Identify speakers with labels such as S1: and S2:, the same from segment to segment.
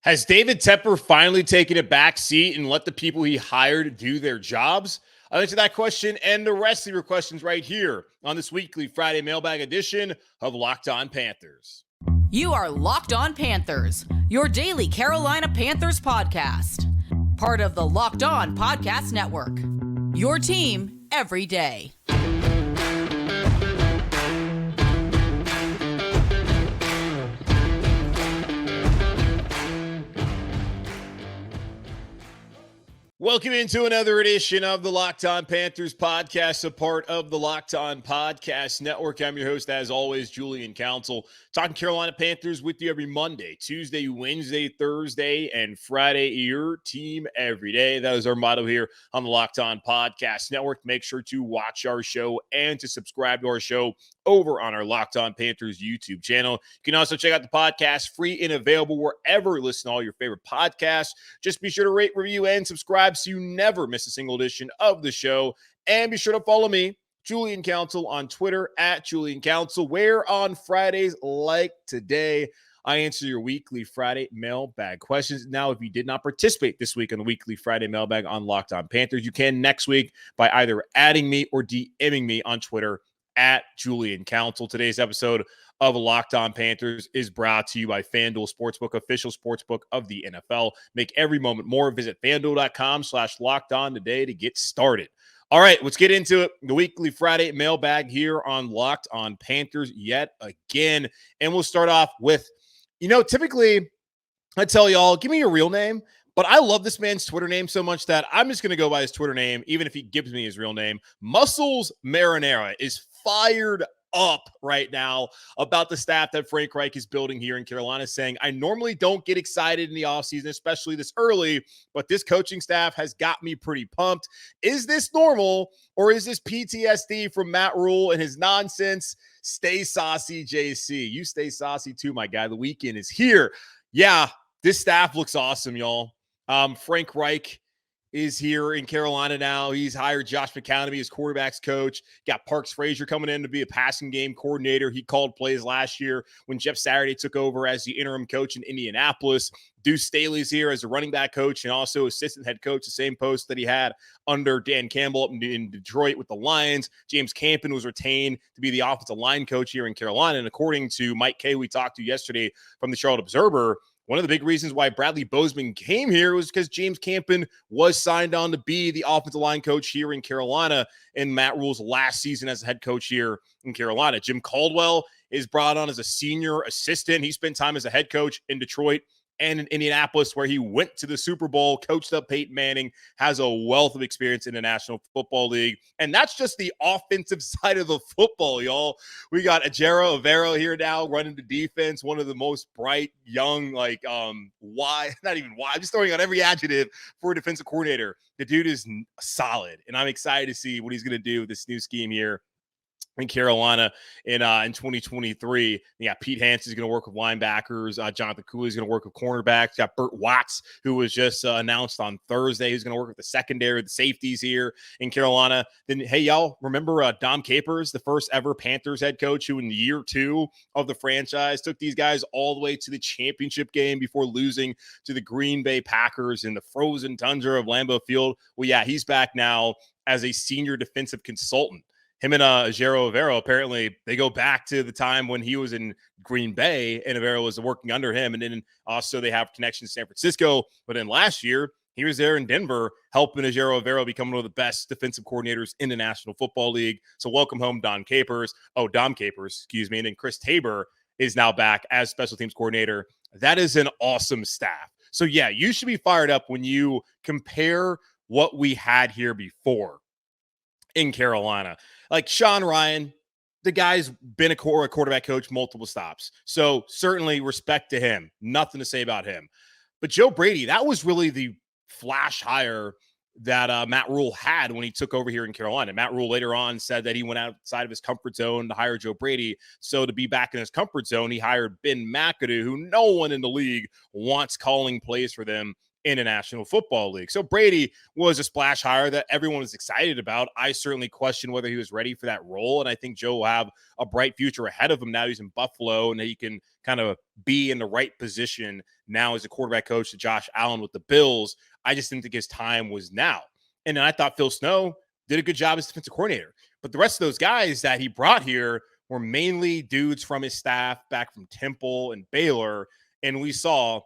S1: Has David Tepper finally taken a back seat and let the people he hired do their jobs? I'll answer that question and the rest of your questions right here on this weekly Friday mailbag edition of Locked On Panthers.
S2: You are Locked On Panthers, your daily Carolina Panthers podcast. Part of the Locked On Podcast Network. Your team every day.
S1: Welcome into another edition of the Locked On Panthers podcast, a part of the Locked On Podcast Network. I'm your host, as always, Julian Council, talking Carolina Panthers with you every Monday, Tuesday, Wednesday, Thursday, and Friday. Your team every day. That is our motto here on the Locked On Podcast Network. Make sure to watch our show and to subscribe to our show over on our Locked On Panthers YouTube channel. You can also check out the podcast free and available wherever you listen to all your favorite podcasts. Just be sure to rate, review, and subscribe so you never miss a single edition of the show. And be sure to follow me, Julian Council, on Twitter at Julian Council, where on Fridays like today, I answer your weekly Friday mailbag questions. Now, if you did not participate this week on the weekly Friday mailbag on Locked On Panthers, you can next week by either adding me or DMing me on Twitter at Julian Council. Today's episode of Locked On Panthers is brought to you by FanDuel Sportsbook, official sportsbook of the NFL. Make every moment more. Visit FanDuel.com/LockedOn today to get started. All right, let's get into it. The weekly Friday mailbag here on Locked On Panthers yet again. And we'll start off with, typically I tell y'all, give me your real name. But I love this man's Twitter name so much that I'm just going to go by his Twitter name, even if he gives me his real name. Muscles Marinara is fired up right now about the staff that Frank Reich is building here in Carolina, saying, I normally don't get excited in the offseason, especially this early, but this coaching staff has got me pretty pumped. Is this normal, or is this PTSD from Matt Rule and his nonsense? Stay saucy, JC. You stay saucy too, my guy. The weekend is here. Yeah, this staff looks awesome, y'all. Frank Reich is here in Carolina now. He's hired Josh McCown to be his quarterback's coach. Got Parks Frazier coming in to be a passing game coordinator. He called plays last year when Jeff Saturday took over as the interim coach in Indianapolis. Deuce Staley's here as a running back coach and also assistant head coach, the same post that he had under Dan Campbell up in Detroit with the Lions. James Campen was retained to be the offensive line coach here in Carolina. And according to Mike Kay, we talked to yesterday from the Charlotte Observer, one of the big reasons why Bradley Bozeman came here was because James Campen was signed on to be the offensive line coach here in Carolina in Matt Rule's last season as a head coach here in Carolina. Jim Caldwell is brought on as a senior assistant. He spent time as a head coach in Detroit and in Indianapolis, where he went to the Super Bowl, coached up Peyton Manning, has a wealth of experience in the National Football League. And that's just the offensive side of the football, y'all. We got Ejiro Evero here now running the defense, one of the most bright, young, not even wide, I'm just throwing out every adjective for a defensive coordinator. The dude is solid, and I'm excited to see what he's going to do with this new scheme here in Carolina in 2023. Yeah, Pete Hansen is going to work with linebackers. Jonathan Cooley is going to work with cornerbacks. Got Burt Watts, who was just announced on Thursday, who's going to work with the secondary, the safeties here in Carolina. Then, hey, y'all, remember Dom Capers, the first ever Panthers head coach, who in year 2 of the franchise took these guys all the way to the championship game before losing to the Green Bay Packers in the frozen tundra of Lambeau Field. Well, yeah, he's back now as a senior defensive consultant. Him and Ejiro Evero, apparently, they go back to the time when he was in Green Bay and Evero was working under him. And then also they have connections to San Francisco. But then last year, he was there in Denver helping Ejiro Evero become one of the best defensive coordinators in the National Football League. So welcome home, Dom Capers. And then Chris Tabor is now back as special teams coordinator. That is an awesome staff. So, yeah, you should be fired up when you compare what we had here before in Carolina. Like Sean Ryan, the guy's been a quarterback coach, multiple stops. So certainly respect to him. Nothing to say about him. But Joe Brady, that was really the flash hire that Matt Rule had when he took over here in Carolina. Matt Rule later on said that he went outside of his comfort zone to hire Joe Brady. So to be back in his comfort zone, he hired Ben McAdoo, who no one in the league wants calling plays for them in the National Football League. So Brady was a splash hire that everyone was excited about. I certainly question whether he was ready for that role, and I think Joe will have a bright future ahead of him now he's in Buffalo, and he can kind of be in the right position now as a quarterback coach to Josh Allen with the Bills. I just didn't think his time was now. And then I thought Phil Snow did a good job as defensive coordinator. But the rest of those guys that he brought here were mainly dudes from his staff back from Temple and Baylor, and we saw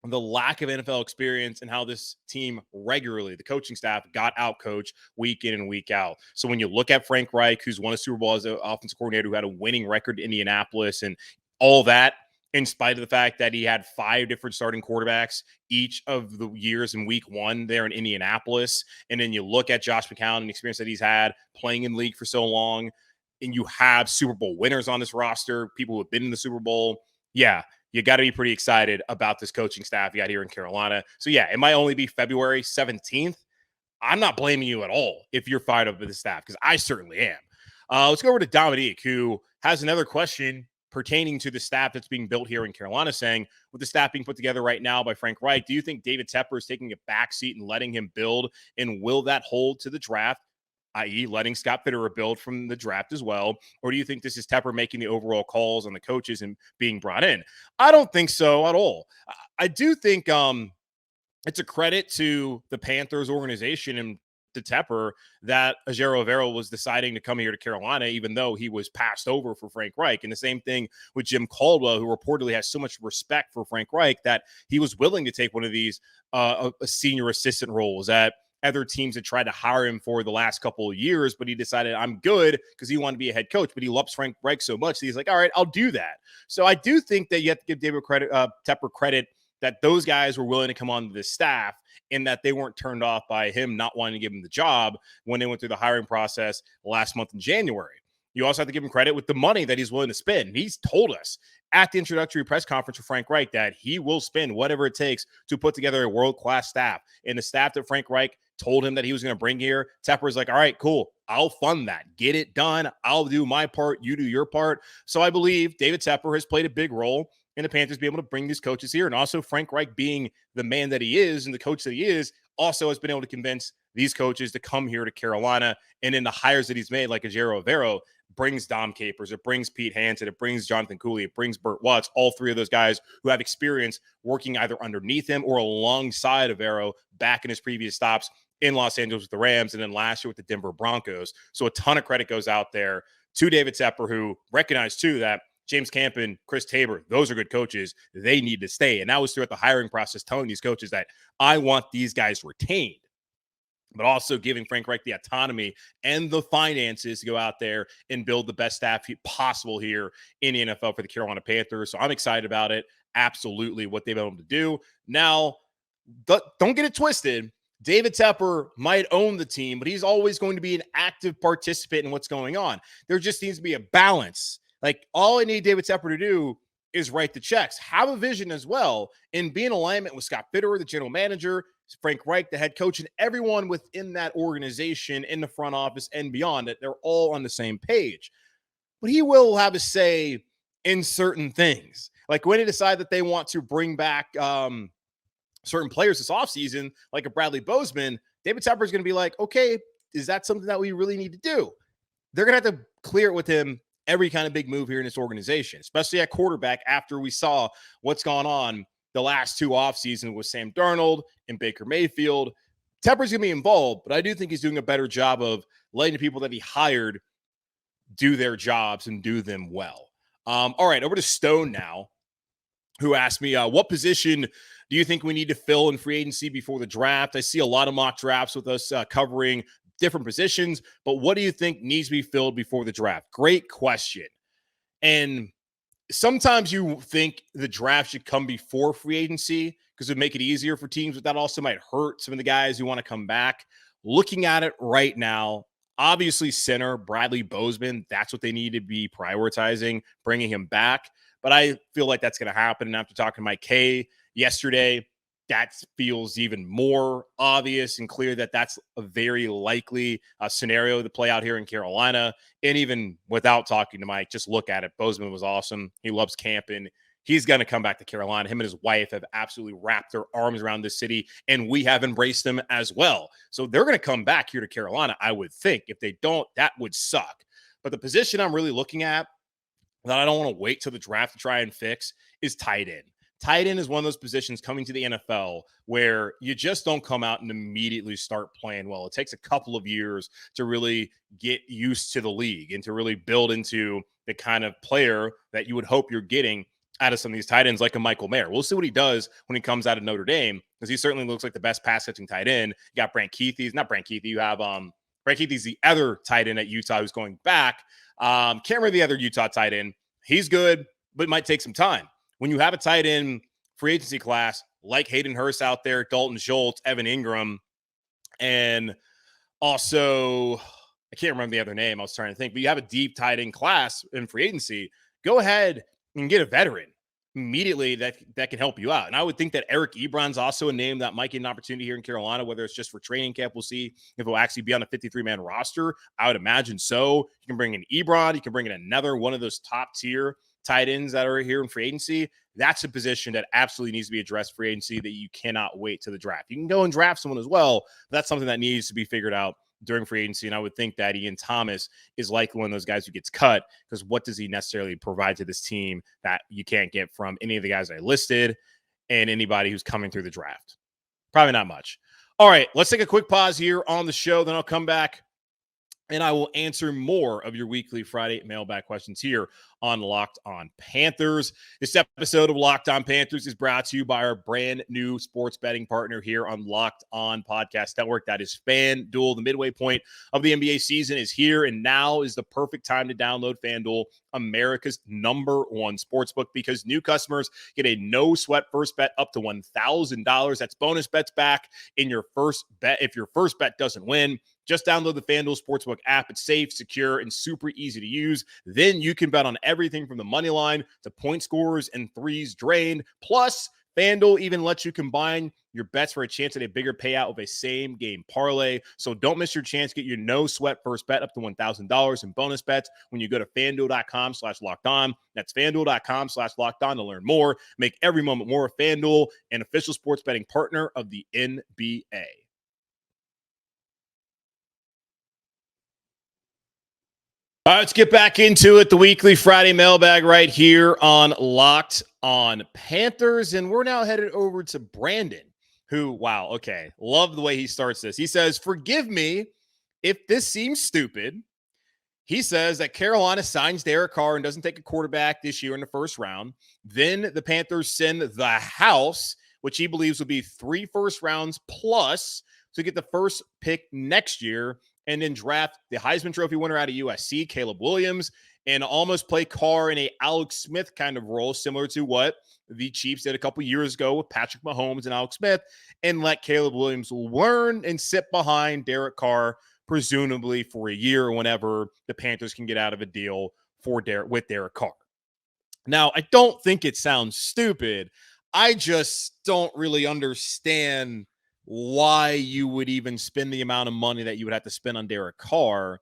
S1: the lack of NFL experience and how this team regularly, the coaching staff, got out coached week in and week out. So when you look at Frank Reich, who's won a Super Bowl as an offensive coordinator, who had a winning record in Indianapolis and all that, in spite of the fact that he had 5 different starting quarterbacks each of the years in week 1 there in Indianapolis. And then you look at Josh McCown and the experience that he's had playing in the league for so long, and you have Super Bowl winners on this roster, people who have been in the Super Bowl. Yeah, you got to be pretty excited about this coaching staff you got here in Carolina. So, yeah, it might only be February 17th. I'm not blaming you at all if you're fired up with the staff, because I certainly am. Let's go over to Dominique, who has another question pertaining to the staff that's being built here in Carolina, saying, with the staff being put together right now by Frank Reich, do you think David Tepper is taking a backseat and letting him build, and will that hold to the draft, i.e. letting Scott Fitterer build from the draft as well? Or do you think this is Tepper making the overall calls on the coaches and being brought in? I don't think so at all. I do think it's a credit to the Panthers organization and to Tepper that Ejiro Evero was deciding to come here to Carolina, even though he was passed over for Frank Reich. And the same thing with Jim Caldwell, who reportedly has so much respect for Frank Reich that he was willing to take one of these a senior assistant roles at other teams that tried to hire him for the last couple of years, but he decided I'm good because he wanted to be a head coach, but he loves Frank Reich so much that he's like, all right, I'll do that. So I do think that you have to give Tepper credit that those guys were willing to come on to this staff and that they weren't turned off by him not wanting to give him the job when they went through the hiring process last month in January. You also have to give him credit with the money that he's willing to spend. He's told us at the introductory press conference for Frank Reich that he will spend whatever it takes to put together a world-class staff. And the staff that Frank Reich told him that he was going to bring here, Tepper's like, all right, cool, I'll fund that. Get it done. I'll do my part. You do your part. So I believe David Tepper has played a big role in the Panthers being able to bring these coaches here. And also Frank Reich, being the man that he is and the coach that he is, also has been able to convince these coaches to come here to Carolina. And in the hires that he's made, like Ejiro Evero, brings Dom Capers, it brings Pete Hansen, it brings Jonathan Cooley, it brings Burt Watts, all 3 of those guys who have experience working either underneath him or alongside Evero back in his previous stops in Los Angeles with the Rams and then last year with the Denver Broncos. So a ton of credit goes out there to David Tepper, who recognized too that James Camp and Chris Tabor, those are good coaches. They need to stay. And that was throughout the hiring process, telling these coaches that I want these guys retained, but also giving Frank Reich the autonomy and the finances to go out there and build the best staff possible here in the NFL for the Carolina Panthers. So I'm excited about it. Absolutely what they've been able to do. Now, don't get it twisted. David Tepper might own the team, but he's always going to be an active participant in what's going on. There just needs to be a balance. Like, all I need David Tepper to do is write the checks, have a vision as well, and be in alignment with Scott Fitterer, the general manager, Frank Reich, the head coach, and everyone within that organization in the front office and beyond, that they're all on the same page. But he will have a say in certain things. Like when they decide that they want to bring back certain players this offseason, like a Bradley Bozeman, David Tepper is going to be like, okay, is that something that we really need to do? They're going to have to clear it with him every kind of big move here in this organization, especially at quarterback after we saw what's gone on the last 2 off seasons with Sam Darnold and Baker Mayfield. Tepper's going to be involved, but I do think he's doing a better job of letting the people that he hired do their jobs and do them well. All right, over to Stone now, who asked me, what position do you think we need to fill in free agency before the draft? I see a lot of mock drafts with us covering different positions, but what do you think needs to be filled before the draft? Great question. And sometimes you think the draft should come before free agency because it would make it easier for teams, but that also might hurt some of the guys who want to come back. Looking at it right now, obviously center Bradley Bozeman, that's what they need to be prioritizing, bringing him back. But I feel like that's going to happen. And after talking to Mike Kay yesterday, that feels even more obvious and clear that that's a very likely scenario to play out here in Carolina. And even without talking to Mike, just look at it. Bozeman was awesome. He loves camping. he's going to come back to Carolina. Him and his wife have absolutely wrapped their arms around this city, and we have embraced him as well. So they're going to come back here to Carolina, I would think. If they don't, that would suck. But the position I'm really looking at that I don't want to wait till the draft to try and fix is tight end. Tight end is one of those positions coming to the NFL where you just don't come out and immediately start playing well. It takes a couple of years to really get used to the league and to really build into the kind of player that you would hope you're getting out of some of these tight ends like a Michael Mayer. We'll see what he does when he comes out of Notre Dame, because he certainly looks like the best pass-catching tight end. You got Brant Kuithe. Not Brant Kuithe. You have Brant Kuithe's the other tight end at Utah who's going back. Can't remember the other Utah tight end. He's good, but it might take some time. When you have a tight end free agency class like Hayden Hurst out there, Dalton Schultz, Evan Ingram, and also I can't remember the other name. I was trying to think, but you have a deep tight end class in free agency. Go ahead and get a veteran immediately that can help you out. And I would think that Eric Ebron's also a name that might get an opportunity here in Carolina, whether it's just for training camp. We'll see if he'll actually be on a 53-man roster. I would imagine so. You can bring in Ebron. You can bring in another one of those top tier tight ends that are here in free agency. That's a position that absolutely needs to be addressed free agency that you cannot wait to the draft. You can go and draft someone as well. But that's something that needs to be figured out during free agency. And I would think that Ian Thomas is likely one of those guys who gets cut, because what does he necessarily provide to this team that you can't get from any of the guys I listed and anybody who's coming through the draft? Probably not much. All right, let's take a quick pause here on the show. Then I'll come back and I will answer more of your weekly Friday mailbag questions here on Locked On Panthers. This episode of Locked On Panthers is brought to you by our brand new sports betting partner here on Locked On Podcast Network. That is FanDuel. The midway point of the NBA season is here, and now is the perfect time to download FanDuel, America's #1 sportsbook, because new customers get a no-sweat first bet up to $1,000. That's bonus bets back in your first bet if your first bet doesn't win. Just download the FanDuel Sportsbook app. It's safe, secure, and super easy to use. Then you can bet on everything from the money line to point scorers and threes drained. Plus, FanDuel even lets you combine your bets for a chance at a bigger payout with a same-game parlay. So don't miss your chance. Get your no-sweat first bet up to $1,000 in bonus bets when you go to FanDuel.com/lockedon. That's FanDuel.com/lockedon to learn more. Make every moment more. FanDuel, an official sports betting partner of the NBA. All right, let's get back into it. The weekly Friday mailbag right here on Locked On Panthers. And we're now headed over to Brandon, who, wow, okay, love the way he starts this. He says, forgive me if this seems stupid. He says that Carolina signs Derek Carr and doesn't take a quarterback this year in the first round. Then the Panthers send the house, which he believes will be 3 first rounds plus, to get the first pick next year, and then draft the Heisman Trophy winner out of USC, Caleb Williams, and almost play Carr in a Alex Smith kind of role, similar to what the Chiefs did a couple years ago with Patrick Mahomes and Alex Smith, and let Caleb Williams learn and sit behind Derek Carr, presumably for a year or whenever the Panthers can get out of a deal with Derek Carr. Now, I don't think it sounds stupid. I just don't really understand why you would even spend the amount of money that you would have to spend on Derek Carr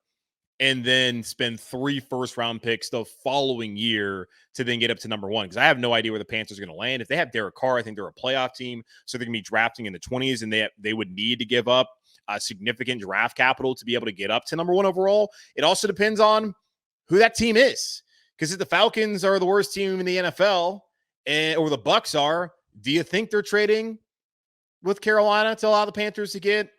S1: and then spend 3 first-round picks the following year to then get up to #1. Because I have no idea where the Panthers are going to land. If they have Derek Carr, I think they're a playoff team, so they're going to be drafting in the 20s, and they would need to give up significant draft capital to be able to get up to #1 overall. It also depends on who that team is. Because if the Falcons are the worst team in the NFL, or the Bucs are, do you think they're trading with Carolina to allow the Panthers to get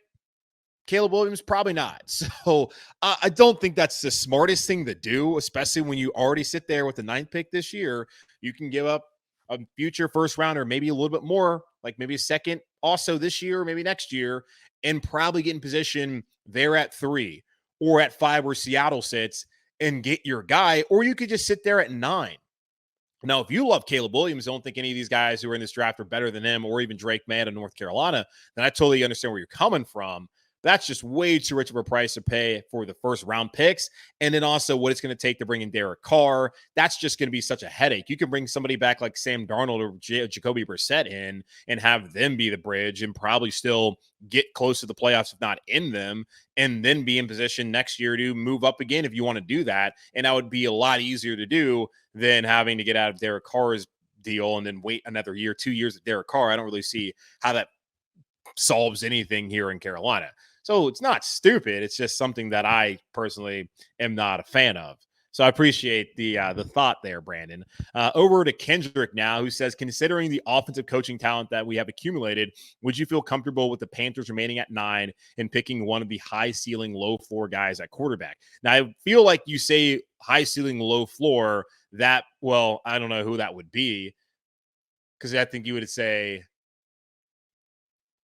S1: Caleb Williams? Probably not. So I don't think that's the smartest thing to do, especially when you already sit there with the 9th pick this year. You can give up a future first rounder, maybe a little bit more, like maybe a second also this year, maybe next year, and probably get in position there at 3 or at 5 where Seattle sits and get your guy, or you could just sit there at 9. Now, if you love Caleb Williams, don't think any of these guys who are in this draft are better than him, or even Drake May of North Carolina, then I totally understand where you're coming from. That's just way too rich of a price to pay for the first round picks. And then also what it's going to take to bring in Derek Carr. That's just going to be such a headache. You can bring somebody back like Sam Darnold or Jacoby Brissett in and have them be the bridge and probably still get close to the playoffs, if not in them, and then be in position next year to move up again if you want to do that. And that would be a lot easier to do than having to get out of Derek Carr's deal and then wait another year, 2 years with Derek Carr. I don't really see how that solves anything here in Carolina. So it's not stupid. It's just something that I personally am not a fan of. So I appreciate the thought there, Brandon. Over to Kendrick now, who says, considering the offensive coaching talent that we have accumulated, would you feel comfortable with the Panthers remaining at 9 and picking one of the high ceiling, low floor guys at quarterback? Now, I feel like you say high ceiling, low floor. That, well, I don't know who that would be, because I think you would say,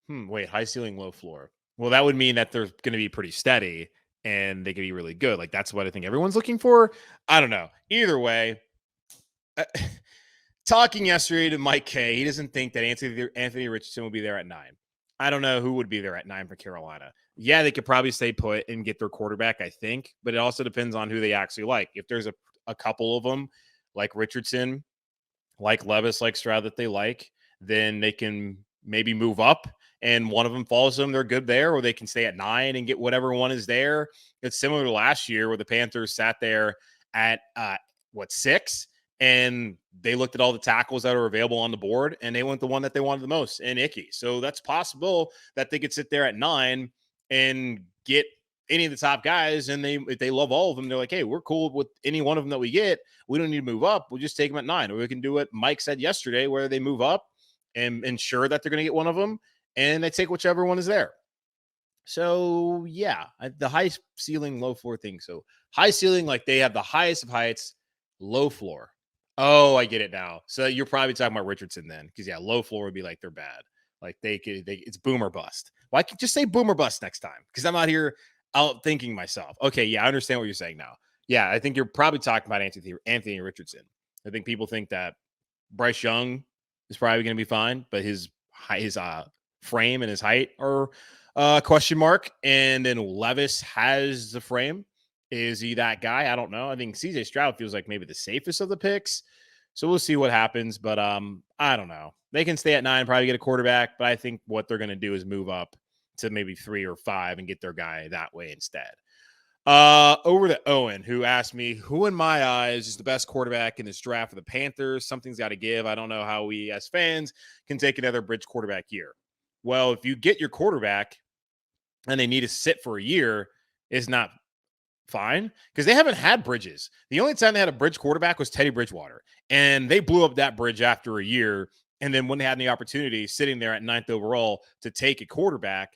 S1: wait, high ceiling, low floor. Well, that would mean that they're going to be pretty steady and they could be really good. Like, that's what I think everyone's looking for. I don't know. Either way, talking yesterday to Mike K, he doesn't think that Anthony Richardson will be there at 9. I don't know who would be there at 9 for Carolina. Yeah, they could probably stay put and get their quarterback, I think, but it also depends on who they actually like. If there's a couple of them, like Richardson, like Levis, like Stroud, that they like, then they can maybe move up and one of them follows them, they're good there, or they can stay at 9 and get whatever one is there. It's similar to last year where the Panthers sat there at 6, and they looked at all the tackles that are available on the board, and they went the one that they wanted the most, and Icky. So that's possible that they could sit there at 9 and get any of the top guys, and if they love all of them, they're like, hey, we're cool with any one of them that we get. We don't need to move up. We'll just take them at 9. Or we can do what Mike said yesterday, where they move up and ensure that they're going to get one of them, and they take whichever one is there. So, yeah, the high ceiling, low floor thing. So, high ceiling, like they have the highest of heights, low floor. Oh, I get it now. So, you're probably talking about Richardson then, because, yeah, low floor would be like they're bad. Like it's boom or bust. Well, I could just say boom or bust next time, because I'm out here out thinking myself. Okay, yeah, I understand what you're saying now. Yeah, I think you're probably talking about Anthony Richardson. I think people think that Bryce Young is probably going to be fine, but his frame and his height are question mark. And then Levis has the frame. Is he that guy? I don't know. I think CJ Stroud feels like maybe the safest of the picks. So we'll see what happens. But I don't know. They can stay at 9, probably get a quarterback. But I think what they're going to do is move up to maybe 3 or 5 and get their guy that way instead. Over to Owen, who asked me, who in my eyes is the best quarterback in this draft for the Panthers? Something's got to give. I don't know how we as fans can take another bridge quarterback year. Well, if you get your quarterback and they need to sit for a year, it's not fine, because they haven't had bridges. The only time they had a bridge quarterback was Teddy Bridgewater, and they blew up that bridge after a year. And then when they had the opportunity sitting there at 9th overall to take a quarterback,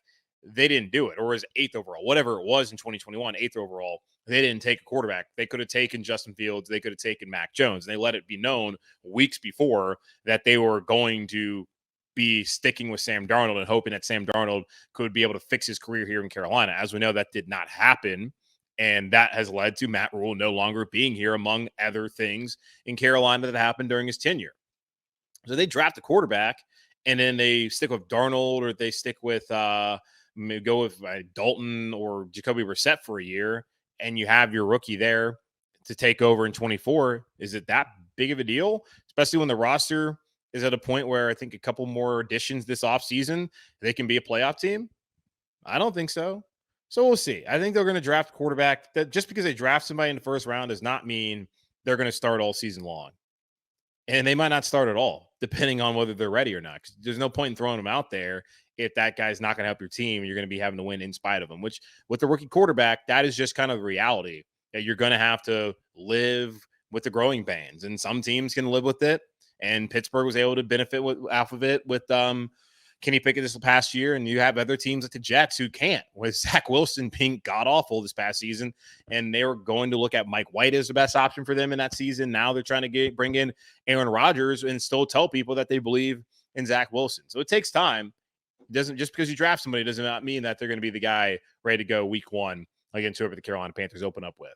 S1: they didn't do it, or was 8th overall, whatever it was in 2021, 8th overall. They didn't take a quarterback. They could have taken Justin Fields. They could have taken Mac Jones. And they let it be known weeks before that they were going to be sticking with Sam Darnold and hoping that Sam Darnold could be able to fix his career here in Carolina. As we know, that did not happen. And that has led to Matt Rule no longer being here, among other things in Carolina that happened during his tenure. So they draft a quarterback, and then they stick with Darnold, or they stick with go with Dalton or Jacoby Brissett for a year, and you have your rookie there to take over in 24. Is it that big of a deal? Especially when the roster is at a point where I think a couple more additions this offseason, they can be a playoff team? I don't think so. So we'll see. I think they're going to draft a quarterback. That just because they draft somebody in the first round does not mean they're going to start all season long. And they might not start at all, depending on whether they're ready or not. Because there's no point in throwing them out there if that guy's not going to help your team. You're going to be having to win in spite of him, which with the rookie quarterback, that is just kind of the reality that you're going to have to live with the growing pains. And some teams can live with it. And Pittsburgh was able to benefit off of it with Kenny Pickett this past year, and you have other teams like the Jets who can't, with Zach Wilson being god-awful this past season, and they were going to look at Mike White as the best option for them in that season. Now they're trying to bring in Aaron Rodgers and still tell people that they believe in Zach Wilson. So it takes time. Doesn't just because you draft somebody does not mean that they're going to be the guy ready to go week 1 against whoever the Carolina Panthers open up with.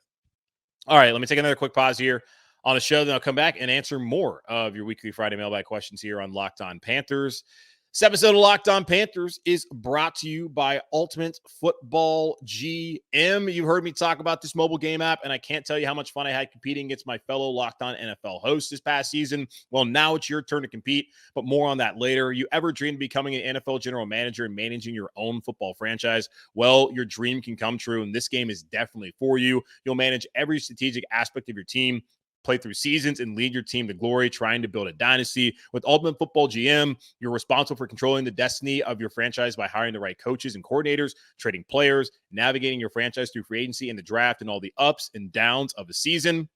S1: All right, let me take another quick pause here on the show, then I'll come back and answer more of your weekly Friday mailbag questions here on Locked On Panthers. This episode of Locked On Panthers is brought to you by Ultimate Football GM. You've heard me talk about this mobile game app, and I can't tell you how much fun I had competing against my fellow Locked On NFL hosts this past season. Well, now it's your turn to compete, but more on that later. You ever dreamed of becoming an NFL general manager and managing your own football franchise? Well, your dream can come true, and this game is definitely for you. You'll manage every strategic aspect of your team, play through seasons and lead your team to glory, trying to build a dynasty. With Ultimate Football GM, you're responsible for controlling the destiny of your franchise by hiring the right coaches and coordinators, trading players, navigating your franchise through free agency and the draft, and all the ups and downs of the season.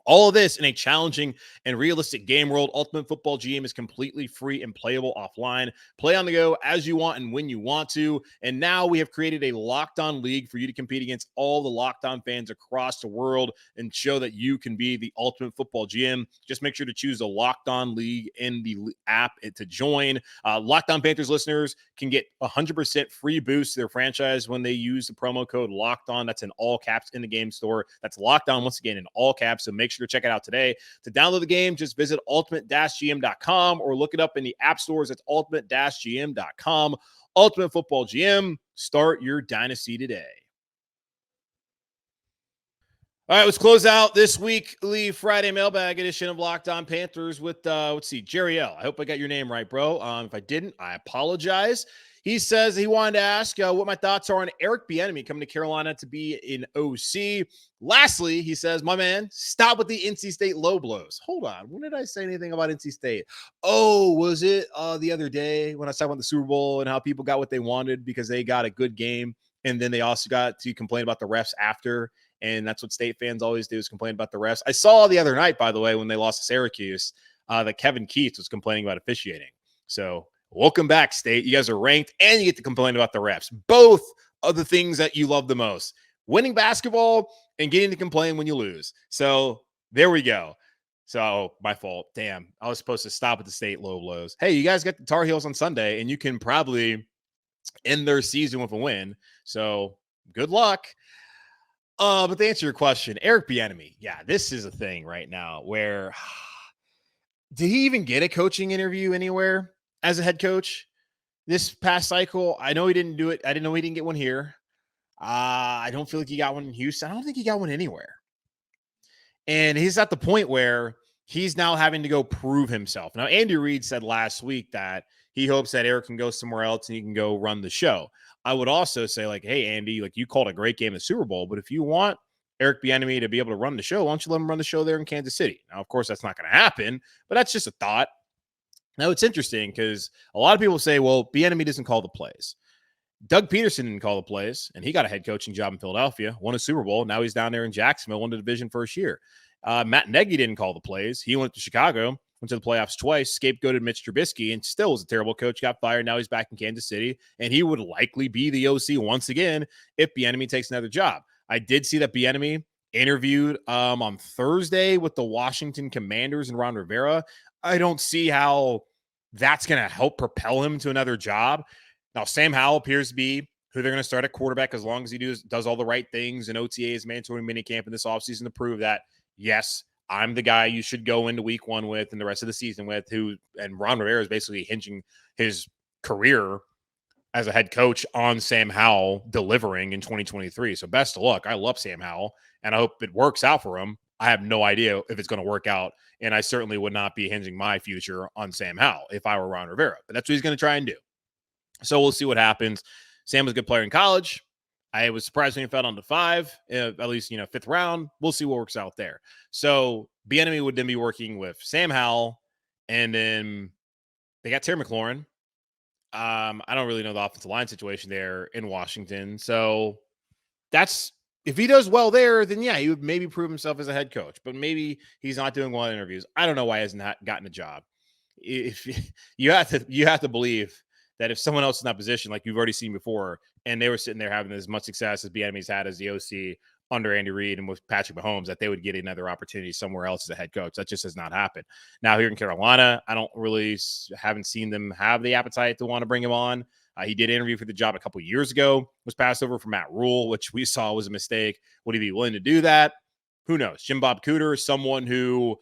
S1: All of this in a challenging and realistic game world. Ultimate Football GM is completely free and playable offline. Play on the go as you want and when you want to. And now we have created a Locked On League for you to compete against all the Locked On fans across the world and show that you can be the Ultimate Football GM. Just make sure to choose the Locked On League in the app to join. Locked On Panthers listeners can get 100% free boost to their franchise when they use the promo code Locked On. That's in all caps in the game store. That's Locked On, once again, in all caps. So make sure to check it out today. To download the game, just visit ultimate-gm.com or look it up in the app stores. It's ultimate-gm.com. Ultimate Football GM. Start your dynasty today. All right, let's close out this weekly Friday mailbag edition of Locked On Panthers with, let's see, Jerry L. I hope I got your name right, bro. If I didn't, I apologize. He says he wanted to ask what my thoughts are on Eric Bieniemy coming to Carolina to be in OC. Lastly, he says, my man, stop with the NC State low blows. Hold on. When did I say anything about NC State? Oh, was it the other day when I was talking about the Super Bowl and how people got what they wanted because they got a good game, and then they also got to complain about the refs after, and that's what State fans always do, is complain about the refs. I saw the other night, by the way, when they lost to Syracuse, that Kevin Keats was complaining about officiating. So welcome back, State. You guys are ranked, and you get to complain about the refs. Both of the things that you love the most. Winning basketball and getting to complain when you lose. So there we go. So my fault. Damn. I was supposed to stop at the State low blows. Hey, you guys got the Tar Heels on Sunday, and you can probably end their season with a win. So good luck. But to answer your question, Eric Bieniemy, yeah, this is a thing right now where did he even get a coaching interview anywhere as a head coach this past cycle? I know he didn't do it. I didn't know he didn't get one here. I don't feel like he got one in Houston. I don't think he got one anywhere. And he's at the point where he's now having to go prove himself. Now, Andy Reid said last week that he hopes that Eric can go somewhere else and he can go run the show. I would also say, like, hey, Andy, like, you called a great game in the Super Bowl, but if you want Eric Bieniemy to be able to run the show, why don't you let him run the show there in Kansas City? Now, of course, that's not going to happen, but that's just a thought. Now, it's interesting because a lot of people say, well, Bieniemy doesn't call the plays. Doug Peterson didn't call the plays, and he got a head coaching job in Philadelphia, won a Super Bowl. Now he's down there in Jacksonville, won the division first year. Matt Nagy didn't call the plays. He went to Chicago, went to the playoffs twice, scapegoated Mitch Trubisky, and still was a terrible coach, got fired. Now he's back in Kansas City, and he would likely be the OC once again if Bieniemy takes another job. I did see that Bieniemy interviewed on Thursday with the Washington Commanders and Ron Rivera. I don't see how that's going to help propel him to another job. Now, Sam Howell appears to be who they're going to start at quarterback as long as he does all the right things, and OTA is mandatory minicamp in this offseason to prove that, yes, I'm the guy you should go into week one with and the rest of the season with, and Ron Rivera is basically hinging his career as a head coach on Sam Howell delivering in 2023. So best of luck. I love Sam Howell, and I hope it works out for him. I have no idea if it's going to work out, and I certainly would not be hinging my future on Sam Howell if I were Ron Rivera, but that's what he's going to try and do. So we'll see what happens. Sam was a good player in college. I was surprised when he fell down to 5, at least, fifth round. We'll see what works out there. So Bieniemy would then be working with Sam Howell, and then they got Terry McLaurin. I don't really know the offensive line situation there in Washington. So that's, if he does well there, then yeah, he would maybe prove himself as a head coach, but maybe he's not doing well in interviews. I don't know why he hasn't gotten a job. If you have to believe that if someone else is in that position, like you've already seen before, and they were sitting there having as much success as Bieniemy's had as the OC under Andy Reid and with Patrick Mahomes, that they would get another opportunity somewhere else as a head coach. That just has not happened. Now here in Carolina, haven't seen them have the appetite to want to bring him on. He did interview for the job a couple years ago, was passed over for Matt Rule, which we saw was a mistake. Would he be willing to do that? Who knows? Jim Bob Cooter, someone who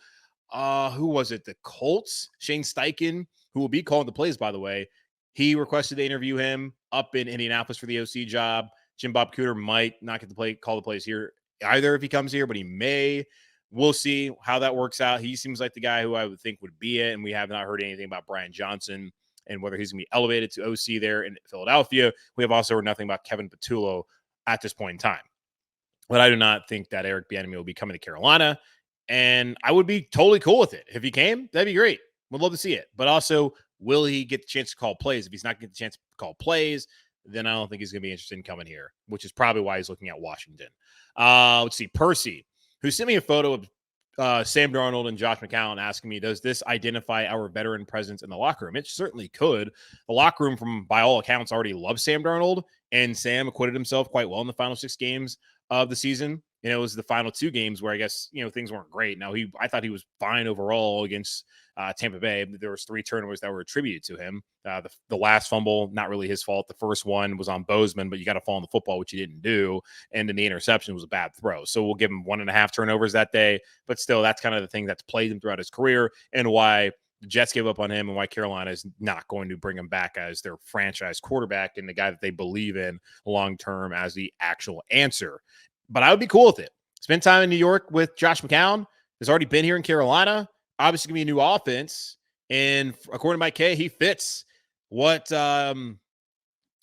S1: was it? The Colts, Shane Steichen, who will be calling the plays, by the way. He requested to interview him up in Indianapolis for the OC job. Jim Bob Cooter might not get to call the plays here either if he comes here, but he may. We'll see how that works out. He seems like the guy who I would think would be it, and we have not heard anything about Brian Johnson and whether he's going to be elevated to OC there in Philadelphia. We have also heard nothing about Kevin Patullo at this point in time. But I do not think that Eric Bieniemy will be coming to Carolina. And I would be totally cool with it. If he came, that'd be great. Would love to see it. But also, will he get the chance to call plays? If he's not getting the chance to call plays, then I don't think he's going to be interested in coming here, which is probably why he's looking at Washington. Let's see. Percy, who sent me a photo of Sam Darnold and Josh McCown, asking me, does this identify our veteran presence in the locker room? It certainly could. The locker room, by all accounts, already loves Sam Darnold, and Sam acquitted himself quite well in the final 6 games of the season. And it was the final 2 games where I guess, things weren't great. Now, I thought he was fine overall against Tampa Bay. There was 3 turnovers that were attributed to him. The last fumble, not really his fault. The first one was on Bozeman, but you got to fall on the football, which he didn't do. And then the interception was a bad throw. So we'll give him 1.5 turnovers that day. But still, that's kind of the thing that's plagued him throughout his career, and why the Jets gave up on him, and why Carolina is not going to bring him back as their franchise quarterback and the guy that they believe in long-term as the actual answer. But I would be cool with it. Spend time in New York with Josh McCown. Has already been here in Carolina. Obviously, going to be a new offense. And according to Mike Kay, he fits what Frank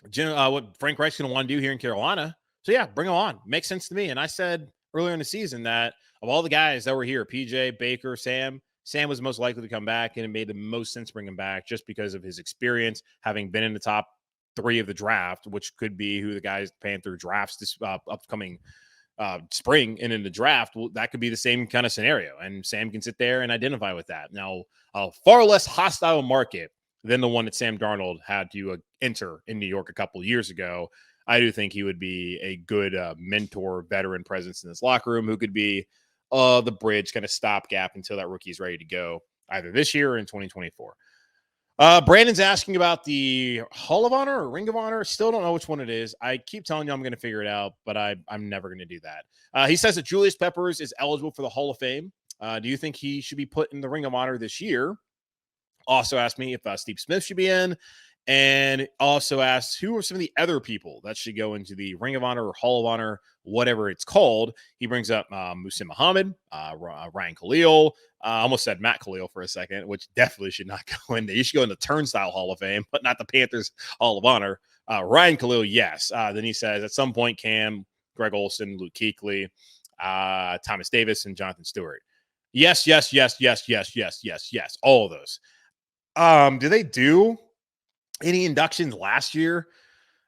S1: Reich's going to want to do here in Carolina. So, yeah, bring him on. Makes sense to me. And I said earlier in the season that of all the guys that were here, PJ, Baker, Sam was most likely to come back, and it made the most sense to bring him back just because of his experience, having been in the top 3 of the draft, which could be who the guys Panther drafts this upcoming spring and in the draft. Well, that could be the same kind of scenario, and Sam can sit there and identify with that. Now, a far less hostile market than the one that Sam Darnold had to enter in New York a couple of years ago. I do think he would be a good mentor, veteran presence in this locker room who could be the bridge, kind of stopgap until that rookie is ready to go, either this year or in 2024. Brandon's asking about the Hall of Honor or Ring of Honor. Still don't know which one it is. I keep telling you I'm going to figure it out, but I'm never going to do that. He says that Julius Peppers is eligible for the Hall of Fame. Do you think he should be put in the Ring of Honor this year? Also asked me if Steve Smith should be in, and also asked who are some of the other people that should go into the Ring of Honor or Hall of Honor, whatever it's called. He brings up Muhsin Muhammad, Ryan Khalil. Almost said Matt Khalil for a second, which definitely should not go in there. You should go in the Turnstile Hall of Fame, but not the Panthers Hall of Honor. Ryan Khalil, yes. Then he says at some point, Cam, Greg Olsen, Luke Kuechly, Thomas Davis, and Jonathan Stewart. Yes. All of those. Did they do any inductions last year?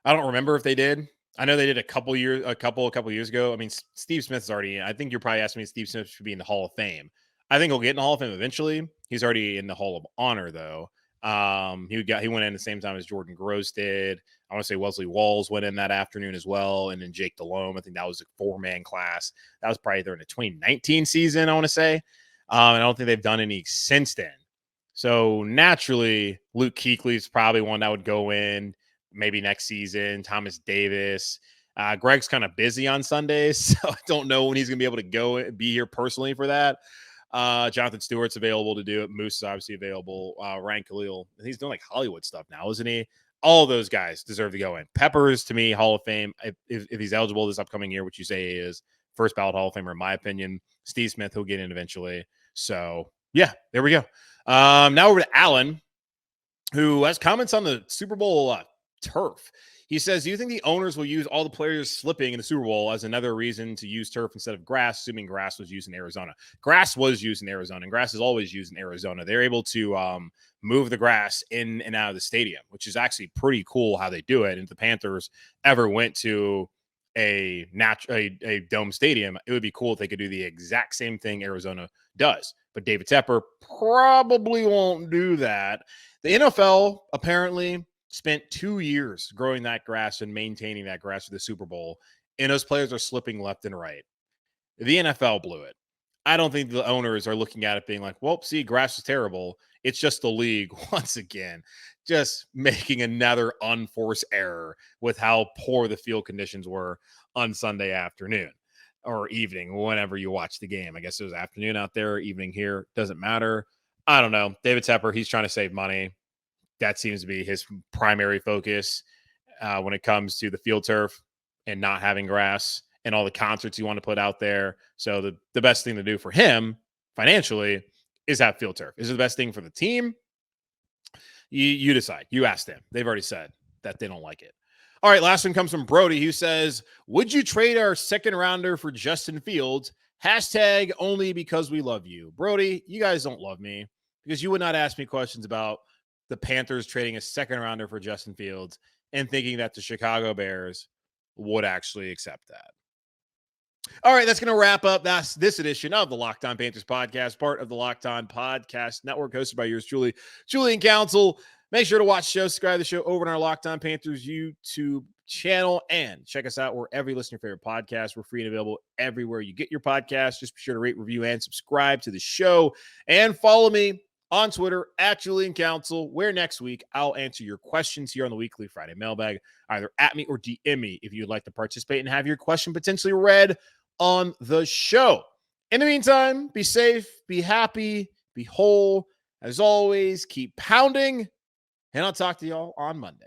S1: I don't remember if they did. I know they did a couple years ago. I mean, Steve Smith's already in. I think you're probably asking me if Steve Smith should be in the Hall of Fame. I think he'll get in the Hall of Fame eventually. He's already in the Hall of Honor, though. He went in the same time as Jordan Gross did. I want to say Wesley Walls went in that afternoon as well, and then Jake Delhomme. I think that was a 4-man class. That was probably during the 2019 season, I want to say. And I don't think they've done any since then. So naturally, Luke Kuechly is probably one that would go in maybe next season. Thomas Davis. Greg's kind of busy on Sundays, so I don't know when he's going to be able to go be here personally for that. Jonathan Stewart's available to do it. Moose is obviously available. Ryan Khalil, he's doing like Hollywood stuff now, isn't he? All those guys deserve to go in. Peppers, to me, Hall of Fame. If he's eligible this upcoming year, which you say he is, first ballot Hall of Famer, in my opinion. Steve Smith, he'll get in eventually. So, yeah, there we go. Now over to Alan, who has comments on the Super Bowl turf. He says, do you think the owners will use all the players slipping in the Super Bowl as another reason to use turf instead of grass, assuming grass was used in Arizona? Grass was used in Arizona, and grass is always used in Arizona. They're able to move the grass in and out of the stadium, which is actually pretty cool how they do it. And if the Panthers ever went to a dome stadium, it would be cool if they could do the exact same thing Arizona does. But David Tepper probably won't do that. The NFL apparently spent 2 years growing that grass and maintaining that grass for the Super Bowl, and those players are slipping left and right. The NFL blew it. I don't think the owners are looking at it being like, well, see, grass is terrible. It's just the league, once again, just making another unforced error with how poor the field conditions were on Sunday afternoon or evening, whenever you watch the game. I guess it was afternoon out there, evening here. Doesn't matter. I don't know. David Tepper, he's trying to save money. That seems to be his primary focus when it comes to the field turf and not having grass and all the concerts you want to put out there. So the best thing to do for him financially is have field turf. Is it the best thing for the team? You decide. You ask them. They've already said that they don't like it. All right, last one comes from Brody, who says, would you trade our second rounder for Justin Fields? Hashtag only because we love you. Brody, you guys don't love me because you would not ask me questions about the Panthers trading a second rounder for Justin Fields and thinking that the Chicago Bears would actually accept that. All right, that's going to wrap up this edition of the Locked On Panthers podcast, part of the Locked On Podcast Network, hosted by yours truly, Julian Council. Make sure to watch the show, subscribe to the show over on our Locked On Panthers YouTube channel, and check us out wherever you listen to your favorite podcast. We're free and available everywhere you get your podcast. Just be sure to rate, review, and subscribe to the show. And follow me on Twitter at Julian Council, where next week I'll answer your questions here on the Weekly Friday Mailbag. Either at me or DM me if you'd like to participate and have your question potentially read on the show. In the meantime, be safe, be happy, be whole. As always, keep pounding, and I'll talk to y'all on Monday.